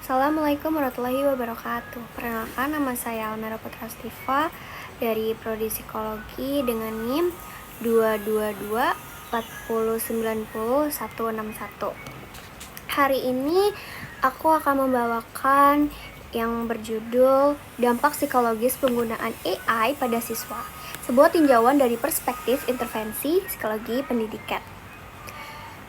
Assalamualaikum warahmatullahi wabarakatuh. Perkenalkan, nama saya Almera Putra Stiva dari Prodi Psikologi dengan NIM 2224090 Hari ini aku akan membawakan yang berjudul Dampak Psikologis Penggunaan AI pada Siswa, sebuah tinjauan dari perspektif intervensi psikologi pendidikan.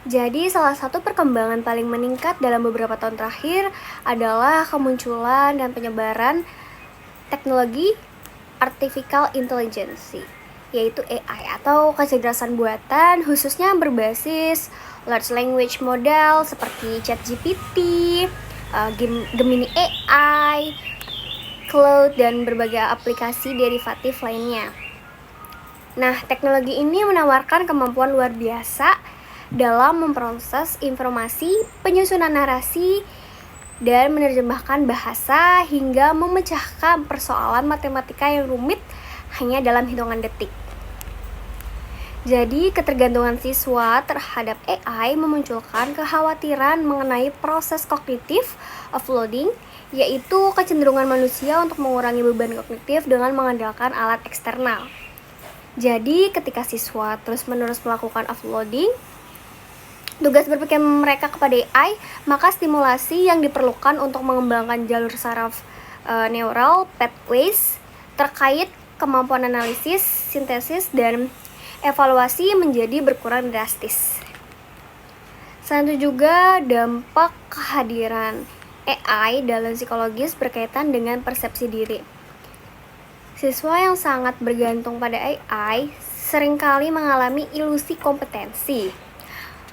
Jadi salah satu perkembangan paling meningkat dalam beberapa tahun terakhir adalah kemunculan dan penyebaran teknologi Artificial Intelligence, yaitu AI atau kecerdasan buatan, khususnya berbasis large language model seperti ChatGPT, Gemini AI, Claude, dan berbagai aplikasi derivatif lainnya. Nah, teknologi ini menawarkan kemampuan luar biasa dalam memproses informasi, penyusunan narasi, dan menerjemahkan bahasa hingga memecahkan persoalan matematika yang rumit hanya dalam hitungan detik. Jadi, ketergantungan siswa terhadap AI memunculkan kekhawatiran mengenai proses kognitif offloading, yaitu kecenderungan manusia untuk mengurangi beban kognitif dengan mengandalkan alat eksternal. Jadi, ketika siswa terus-menerus melakukan offloading tugas berpikir mereka kepada AI, maka stimulasi yang diperlukan untuk mengembangkan jalur saraf neural pathways terkait kemampuan analisis, sintesis, dan evaluasi menjadi berkurang drastis. Selain itu juga dampak kehadiran AI dalam psikologis berkaitan dengan persepsi diri. Siswa yang sangat bergantung pada AI seringkali mengalami ilusi kompetensi.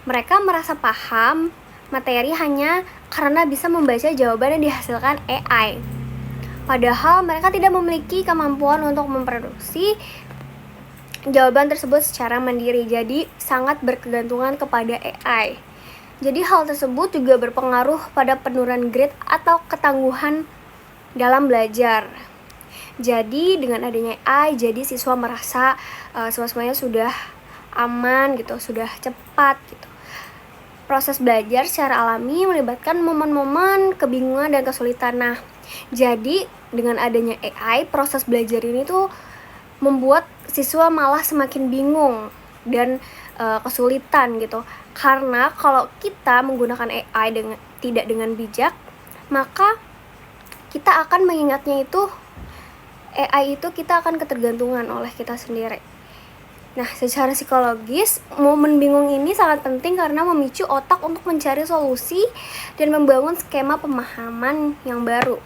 Mereka merasa paham materi hanya karena bisa membaca jawaban yang dihasilkan AI. Padahal mereka tidak memiliki kemampuan untuk memproduksi jawaban tersebut secara mandiri, jadi sangat berkegantungan kepada AI. Jadi hal tersebut juga berpengaruh pada penurunan grade atau ketangguhan dalam belajar. Jadi dengan adanya AI, jadi siswa merasa semuanya sudah aman gitu, sudah cepat gitu. Proses belajar secara alami melibatkan momen-momen kebingungan dan kesulitan. Nah, jadi dengan adanya AI, proses belajar ini tuh membuat siswa malah semakin bingung dan kesulitan gitu. Karena kalau kita menggunakan AI tidak dengan bijak, maka kita akan mengingatnya itu AI itu kita akan ketergantungan oleh kita sendiri. Nah, secara psikologis, momen bingung ini sangat penting karena memicu otak untuk mencari solusi dan membangun skema pemahaman yang baru.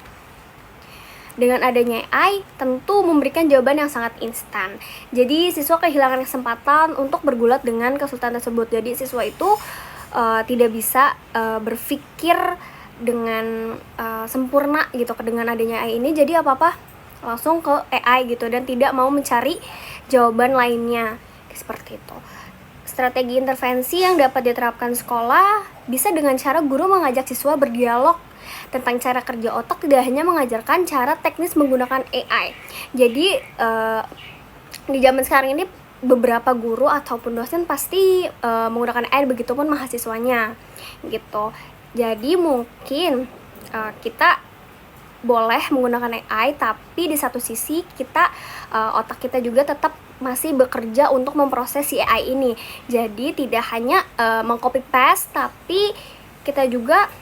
Dengan adanya AI, tentu memberikan jawaban yang sangat instan. Jadi, siswa kehilangan kesempatan untuk bergulat dengan kesulitan tersebut. Jadi, siswa itu tidak bisa berpikir dengan sempurna gitu dengan adanya AI ini. Jadi, apa-apa langsung ke AI gitu dan tidak mau mencari jawaban lainnya seperti itu. Strategi intervensi yang dapat diterapkan sekolah bisa dengan cara guru mengajak siswa berdialog tentang cara kerja otak, tidak hanya mengajarkan cara teknis menggunakan AI. Jadi di zaman sekarang ini beberapa guru ataupun dosen pasti menggunakan AI, begitupun mahasiswanya gitu. Jadi mungkin kita boleh menggunakan AI, tapi di satu sisi kita otak kita juga tetap masih bekerja untuk memproses si AI ini. Jadi tidak hanya mengcopy paste, tapi kita juga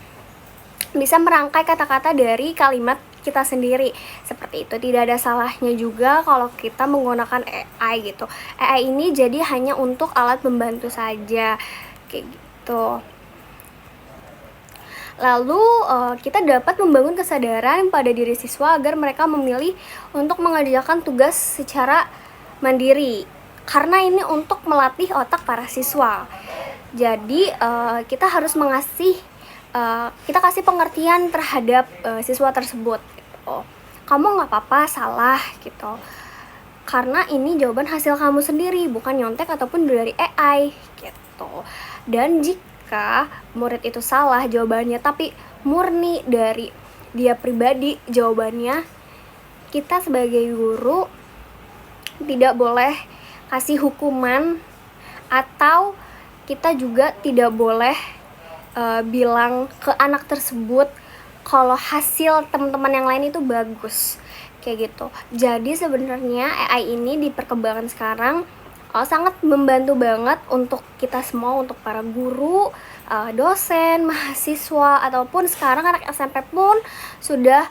bisa merangkai kata-kata dari kalimat kita sendiri. Seperti itu. Tidak ada salahnya juga kalau kita menggunakan AI gitu. AI ini jadi hanya untuk alat membantu saja kayak gitu. Lalu kita dapat membangun kesadaran pada diri siswa agar mereka memilih untuk mengerjakan tugas secara mandiri, karena ini untuk melatih otak para siswa. Jadi kita harus kita kasih pengertian terhadap siswa tersebut gitu. Kamu nggak apa-apa salah gitu, karena ini jawaban hasil kamu sendiri, bukan nyontek ataupun dari AI gitu. Dan jika murid itu salah jawabannya tapi murni dari dia pribadi jawabannya, kita sebagai guru tidak boleh kasih hukuman, atau kita juga tidak boleh bilang ke anak tersebut kalau hasil teman-teman yang lain itu bagus kayak gitu. Jadi sebenarnya AI ini di perkembangan sekarang sangat membantu banget untuk kita semua, untuk para guru, dosen, mahasiswa, ataupun sekarang anak SMP pun sudah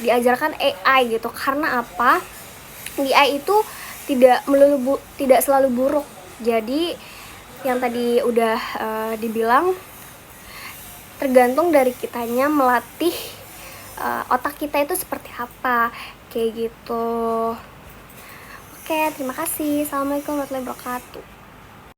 diajarkan AI gitu. Karena apa? AI itu tidak selalu buruk. Jadi yang tadi udah dibilang, tergantung dari kitanya melatih otak kita itu seperti apa kayak gitu. Oke, terima kasih. Assalamualaikum warahmatullahi wabarakatuh.